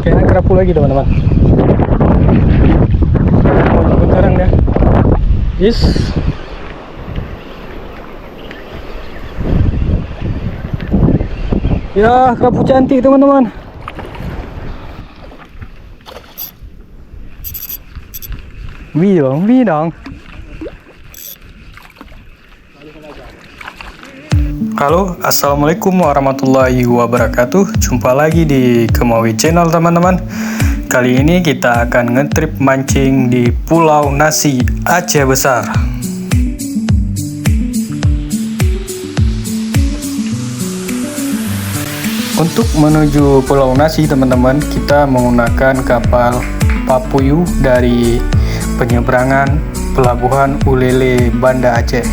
Kayaknya kerapu lagi teman-teman. Sekarang ya. Yes. Ya, kerapu cantik teman-teman. Wih dong. Halo, assalamualaikum warahmatullahi wabarakatuh. Jumpa lagi di Kemawi Channel teman-teman. Kali ini kita akan ngetrip mancing di Pulau Nasi, Aceh Besar. Untuk menuju Pulau Nasi teman-teman, kita menggunakan kapal Papuyuh dari penyeberangan Pelabuhan Ulele, Banda Aceh.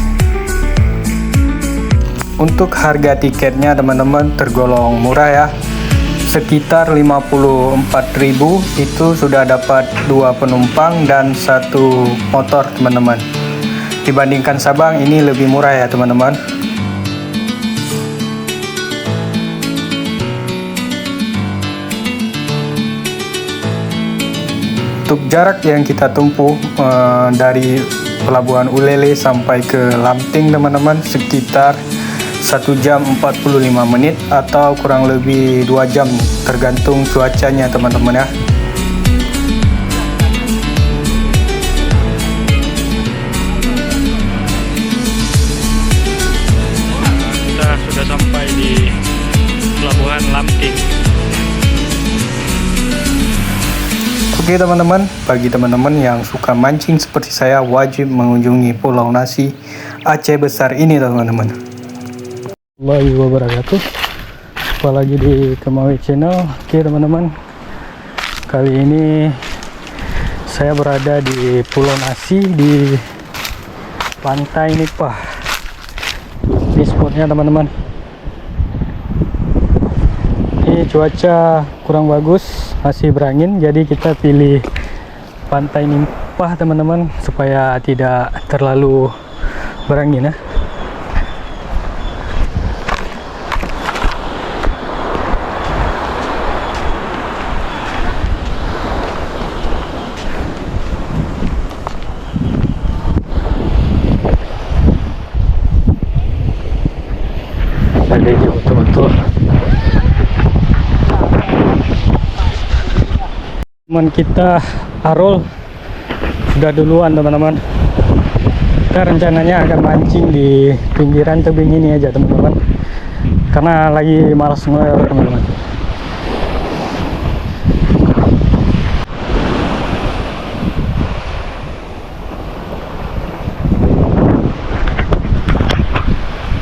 Untuk harga tiketnya teman-teman tergolong murah ya, sekitar 54.000 itu sudah dapat 2 penumpang dan 1 motor teman-teman. Dibandingkan Sabang ini lebih murah ya teman-teman. Untuk jarak yang kita tempuh dari Pelabuhan Ulele sampai ke Lamting teman-teman sekitar 1 jam 45 menit atau kurang lebih 2 jam tergantung cuacanya teman-teman ya. Kita sudah sampai di Pelabuhan Lamting. Oke teman-teman, bagi teman-teman yang suka mancing seperti saya wajib mengunjungi Pulau Nasi Aceh Besar ini teman-teman. Assalamualaikum wabarakatuh. Jumpa lagi di Kemawi Channel. Oke teman-teman, kali ini saya berada di Pulau Nasi di Pantai Nipah. Ini spotnya teman-teman. Ini cuaca kurang bagus, masih berangin, jadi kita pilih Pantai Nipah teman-teman supaya tidak terlalu berangin ya. Jadi betul-betul teman kita Arul sudah duluan teman-teman. Kita rencananya akan mancing di pinggiran tebing ini aja teman-teman, karena lagi malas ngeler teman-teman.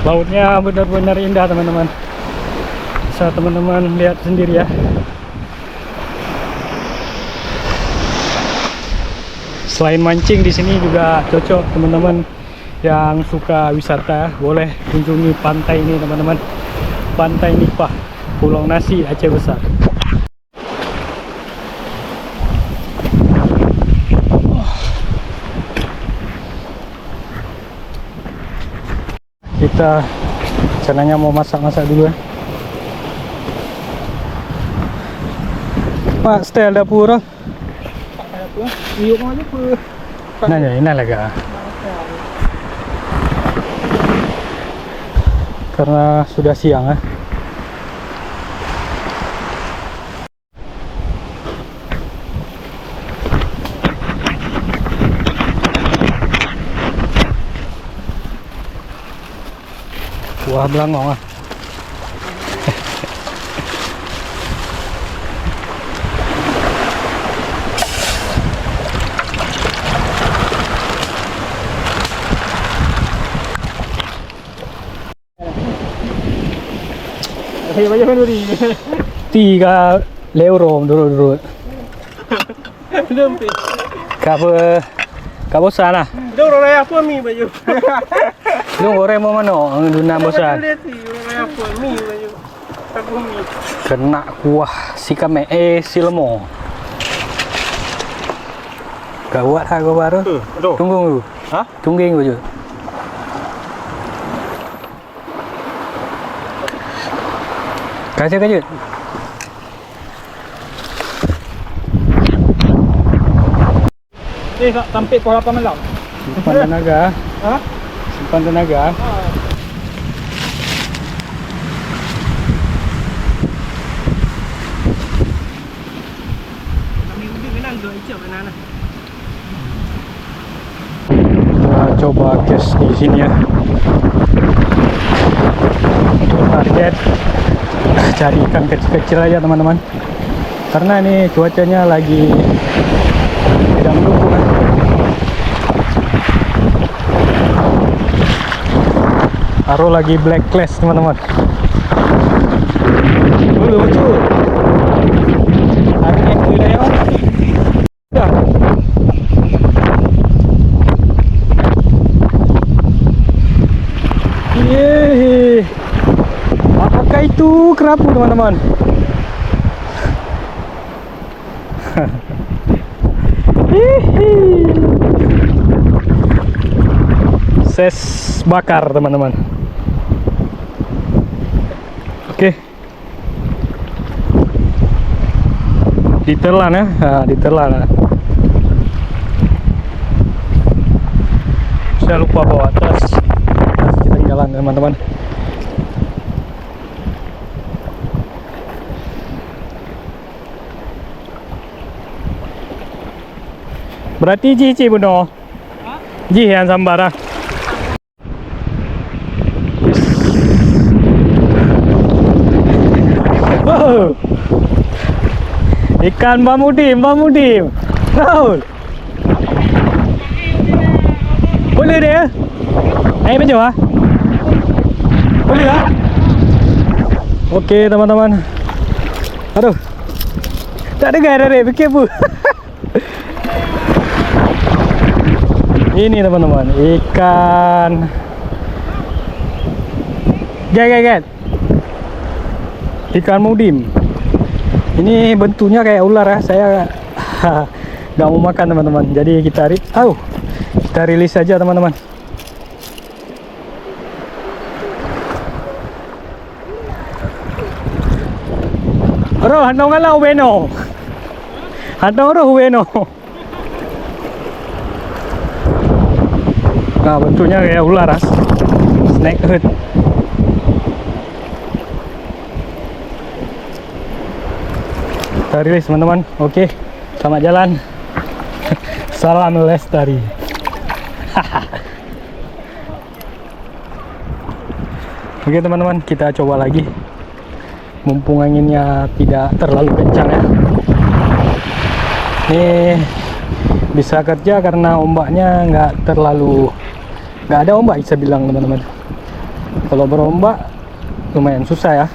Lautnya benar-benar indah teman-teman, bisa teman-teman lihat sendiri ya. Selain mancing di sini juga cocok teman-teman yang suka wisata, boleh kunjungi pantai ini teman-teman. Pantai Nipah, Pulau Nasi, Aceh Besar. Kita rencananya mau masak-masak dulu ya. Pak, setel dapur. Nah, ya, ini lega. Karena sudah siang ya. Wah, belangong ah. €3 dulu. Ka bosan ah. Đâu rồi đây apa mi baju? Lu goreng mau mana? Duna bosan. Apa mi baju? Apa mi? Kena kuah si kame si lemo. Gawat ha gua baru. Tunggu dulu. Hah? Tungging baju. Kasih. Sampai pukul 8 malam. Simpan tenaga. Ha? Simpan tenaga. Kami udah kenal 2 icap mana. Kita coba gas di sini ya. Untuk target cari ikan kecil-kecil aja teman-teman. Karena ini cuacanya lagi tidak mendukung kan. Aro lagi black class teman-teman. Lucu. Hari ini udah ya. Udah. Yeay. Apakah itu kerapu teman-teman? Ses bakar teman-teman. Oke. Ditelan ya, ditelan. Saya lupa bawa tas. Kita jalan teman-teman. Berarti Ji bunuh. Ji yang sambar ah. Wow. Ikan bamudim. Raul. Boleh dia? Ayo macam ah? Boleh lah? Oke teman-teman. Aduh. Tak dengar dah fikir bu. Ini teman-teman, ikan get. Ikan mudim. Ini bentuknya kayak ular ya. Saya nggak mau makan teman-teman. Jadi kita rilis saja teman-teman. Ro, handong ngalau beno. Handong ro beno. Nah, bentuknya kayak ular ah. Snakehead. Kita rilis teman-teman. Oke, selamat jalan. Salam lestari. Oke teman-teman, kita coba lagi. Mumpung anginnya tidak terlalu kencang ya. Ini bisa kerja karena ombaknya nggak ada ombak bisa bilang teman-teman. Kalau berombak lumayan susah ya.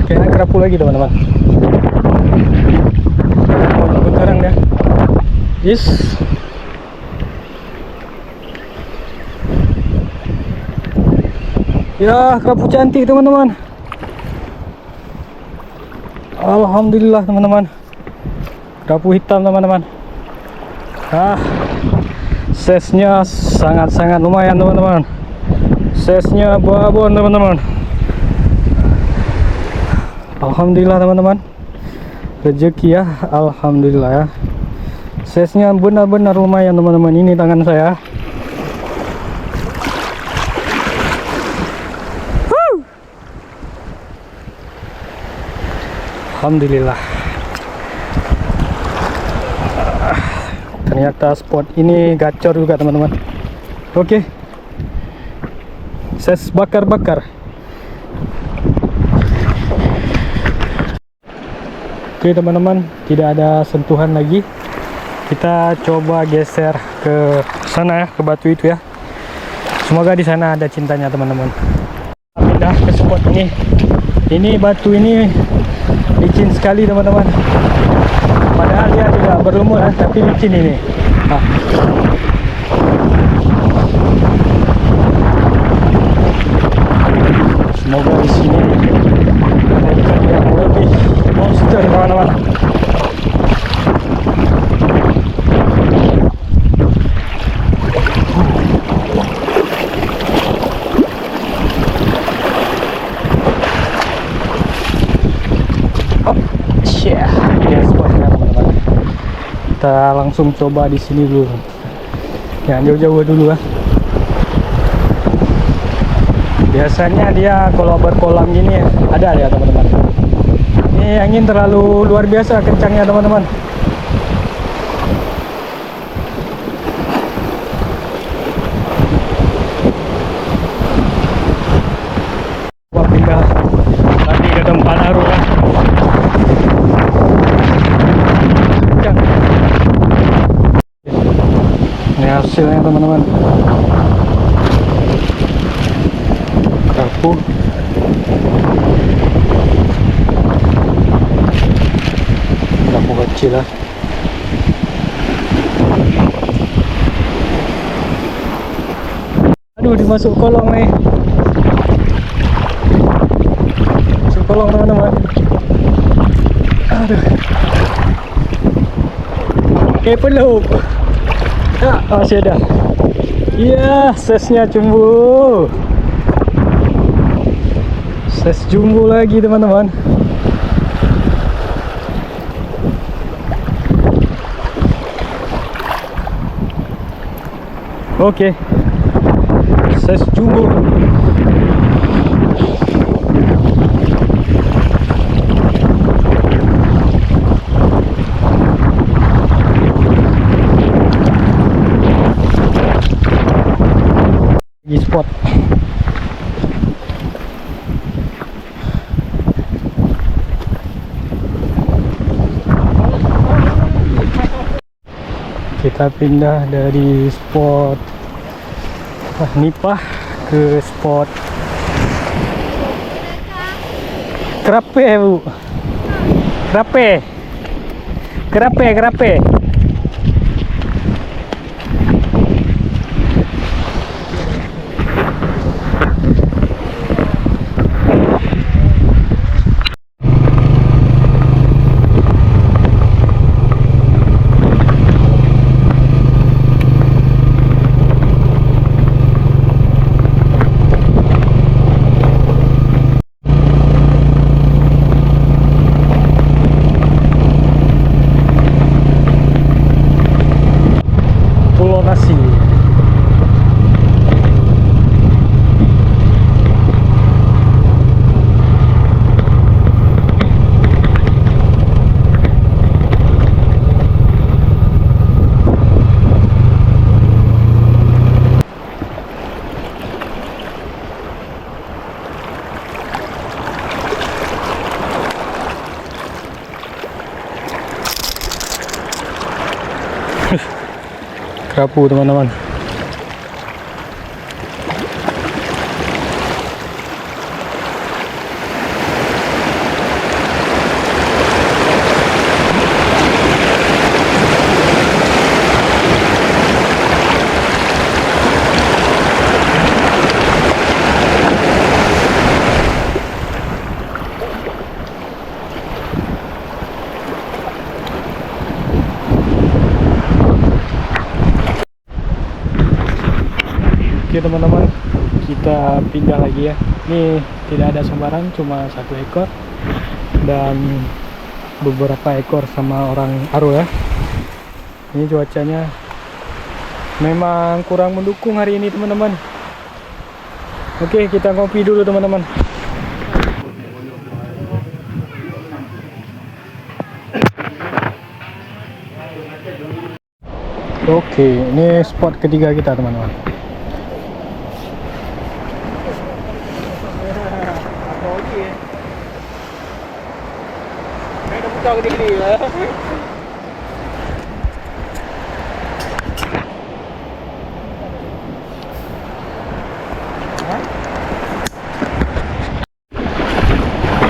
Kayaknya kerapu lagi teman-teman. Sekarang ya. Ya, kerapu cantik teman-teman. Alhamdulillah teman-teman. Kerapu hitam teman-teman. Size-nya sangat-sangat lumayan teman-teman. Size-nya babon teman-teman. Alhamdulillah teman-teman. Rezeki ya, alhamdulillah ya. Size-nya benar-benar lumayan teman-teman. Ini tangan saya. Alhamdulillah. Ternyata spot ini gacor juga teman-teman. Oke. Ses bakar-bakar. Oke teman-teman, tidak ada sentuhan lagi. Kita coba geser ke sana ya, ke batu itu ya. Semoga di sana ada cintanya teman-teman. Pindah ke spot ini. Ini batu ini licin sekali teman-teman. Padahal dia tidak berlumut tapi licin ini. Semoga di sini ada ikan yang lebih monster teman-teman. kita langsung coba di sini dulu. Jangan jauh-jauh dulu ya. Biasanya dia kalau berkolam gini ada ya teman-teman. Ini angin terlalu luar biasa kencangnya teman-teman. Gua pindah lagi ke tempat baru ya. Kencang. Ini hasilnya teman-teman. Kerapu. Kerapu kecil lah. Aduh, dimasuk kolong nih. Masuk kolong teman-teman. Aduh. Kayak peluk. Ya, masih ada. Iya, sesnya jumbo. Ses jumbo lagi teman-teman. Oke. Ses jumbo. Di spot. Kita pindah dari spot Nipah ke spot Kerape, Bu. Kerape. Kerape, kerape. Pulau Nasi. Kerapu teman-teman. Oke teman-teman, kita pindah lagi ya. Ini tidak ada sembarang, cuma 1 ekor dan beberapa ekor sama orang Aro ya. Ini cuacanya memang kurang mendukung hari ini teman-teman. Oke, kita ngopi dulu teman-teman. Oke, ini spot ketiga kita teman-teman. Gede-gede lah.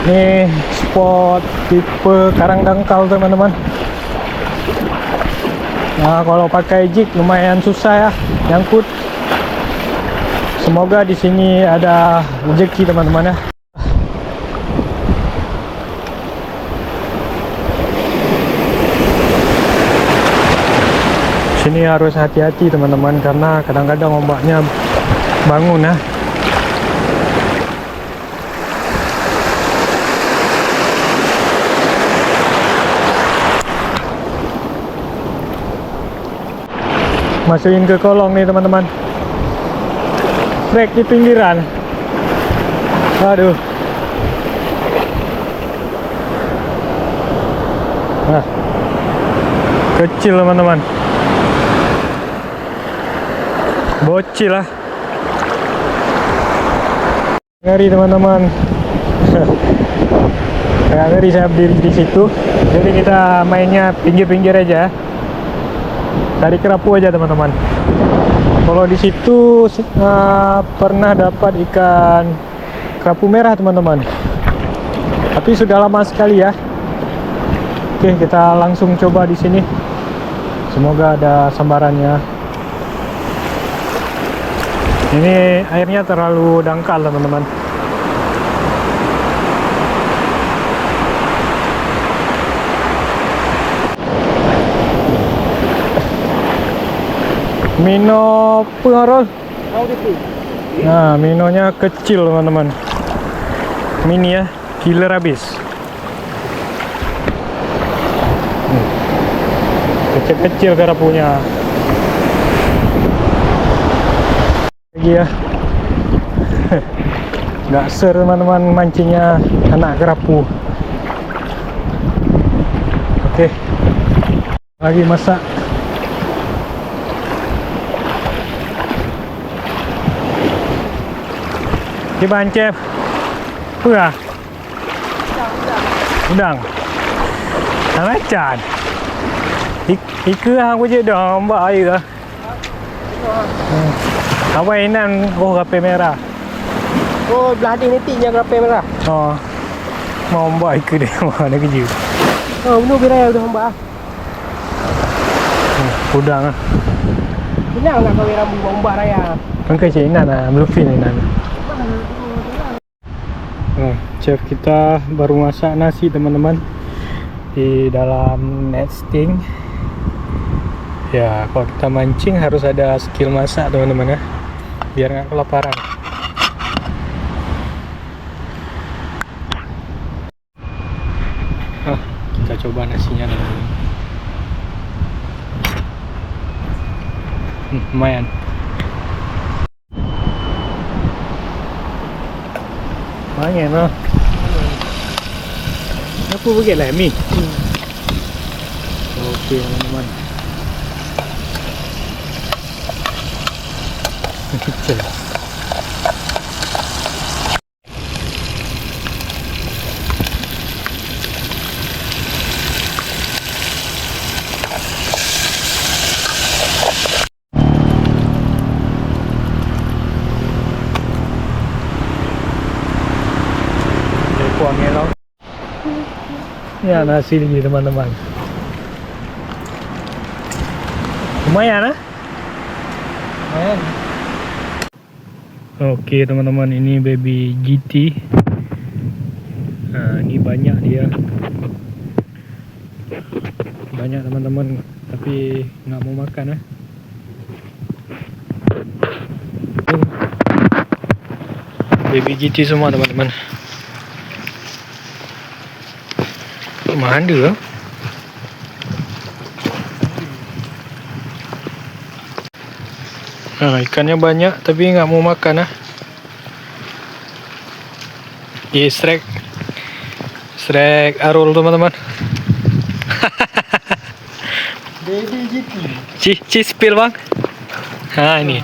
Ini spot tipe karang dangkal teman-teman. Nah, kalau pakai jig lumayan susah ya nyangkut. Semoga di sini ada rezeki teman-teman ya. Sini harus hati-hati teman-teman karena kadang-kadang ombaknya bangun ya. Masukin ke kolong nih teman-teman. Trek di pinggiran. Aduh. Nah, kecil teman-teman. Bocil lah. Ngeri teman-teman. Kayak ngeri saya berdiri di situ. Jadi kita mainnya pinggir-pinggir aja. Cari kerapu aja teman-teman. Kalau di situ pernah dapat ikan kerapu merah teman-teman. Tapi sudah lama sekali ya. Oke, kita langsung coba di sini. Semoga ada sambarannya. Ini airnya terlalu dangkal teman-teman. Mino pengarol. Nah, minonya kecil teman-teman. Mini ya, killer habis. Kecil-kecil kerapunya. Lagi ya. Nggak ser teman-teman mancingnya anak kerapu. Oke. Lagi masak. Di bancep. Pura. Udang. Macan. Iku aku je dah mbak air lah. Apa inan? Oh, rape merah. Oh, belah ni tinya berapa merah? Oh. Mau mbak iku dia mana kerja. Oh, benar berai udah mbak. Udang ah. Benar enggak kau rambu mbak raya. Kan ke inan ah, bluefin inan. Chef kita baru masak nasi teman-teman di dalam nesting. Ya, kalau kita mancing harus ada skill masak teman-teman ya, biar nggak kelaparan. Kita coba nasinya teman-teman. Lumayan. Lumayan lah. Apa begitu lah mi? Oke teman-teman. Kecil. Ya, nasi ini teman-teman. Lumayan ah. Lumayan. Oke teman-teman, ini baby GT. Nah, ini banyak dia. Banyak teman-teman, tapi nggak mau makan ah. Baby GT semua teman-teman. Manda. Nah, ikannya banyak tapi nggak mau makan ah. Strike arul teman-teman. Baby GT. Cheese spill bang. Nah ini.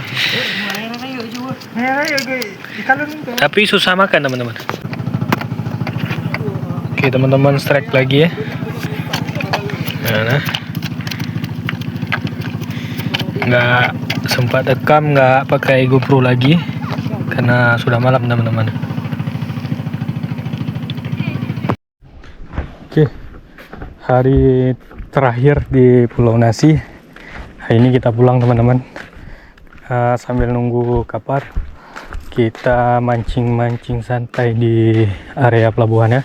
Tapi susah makan teman-teman. Oke teman-teman, strike lagi ya. Nah, nggak sempat rekam, nggak pakai GoPro lagi karena sudah malam teman-teman. Oke, hari terakhir di Pulau Nasi. Hari ini kita pulang teman-teman. Sambil nunggu kapal, kita mancing-mancing santai di area pelabuhan ya.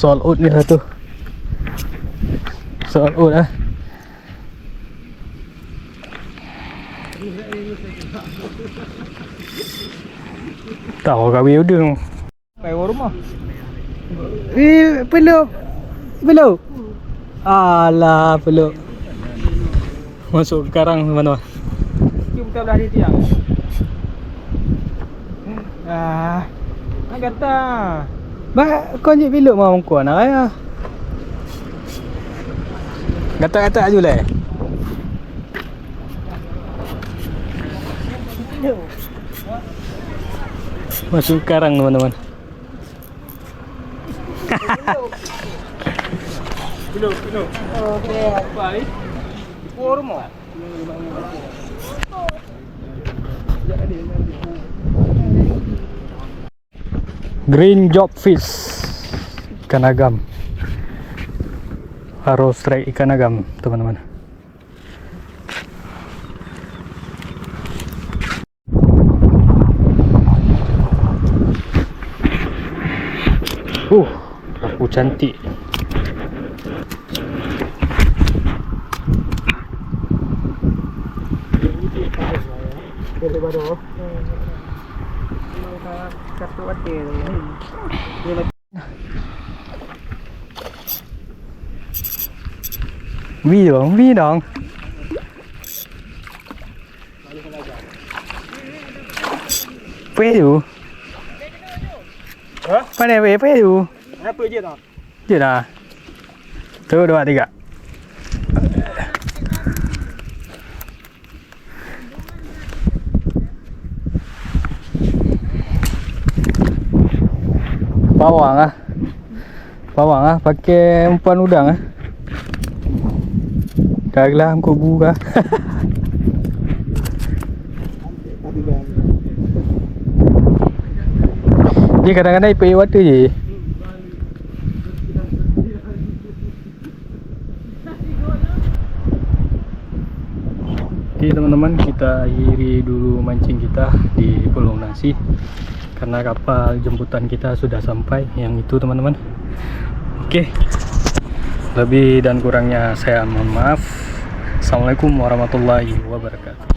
sold out ni satu. Sold out lah. Tahu kami udang. Sampai rumah. Peluk. Peluk. Alah, peluk. Masuk ke karang mana? Cium kita belah di tiang. Kata. Ba, kau je peluk mau kau nak ya. Kata-kata aja lah. Masuk karang teman-teman. Belum. Okey. Balik. Rumah. Green job fish ikan agam, harus strike ikan agam teman-teman. Aku cantik. Kartu ada tu. Vi dong. Pedu. Hah? Pandai pedu. Apa je tau? Je dah. 1, 2, 3. Bawang ah, pakai umpan udang ah. Kaglah kau buka. Dia kadang-kadang pergi water je. Oke teman-teman, kita akhiri dulu mancing kita di Pulau Nasi karena kapal jemputan kita sudah sampai yang itu teman-teman. Oke, lebih dan kurangnya saya mohon maaf. Assalamualaikum warahmatullahi wabarakatuh.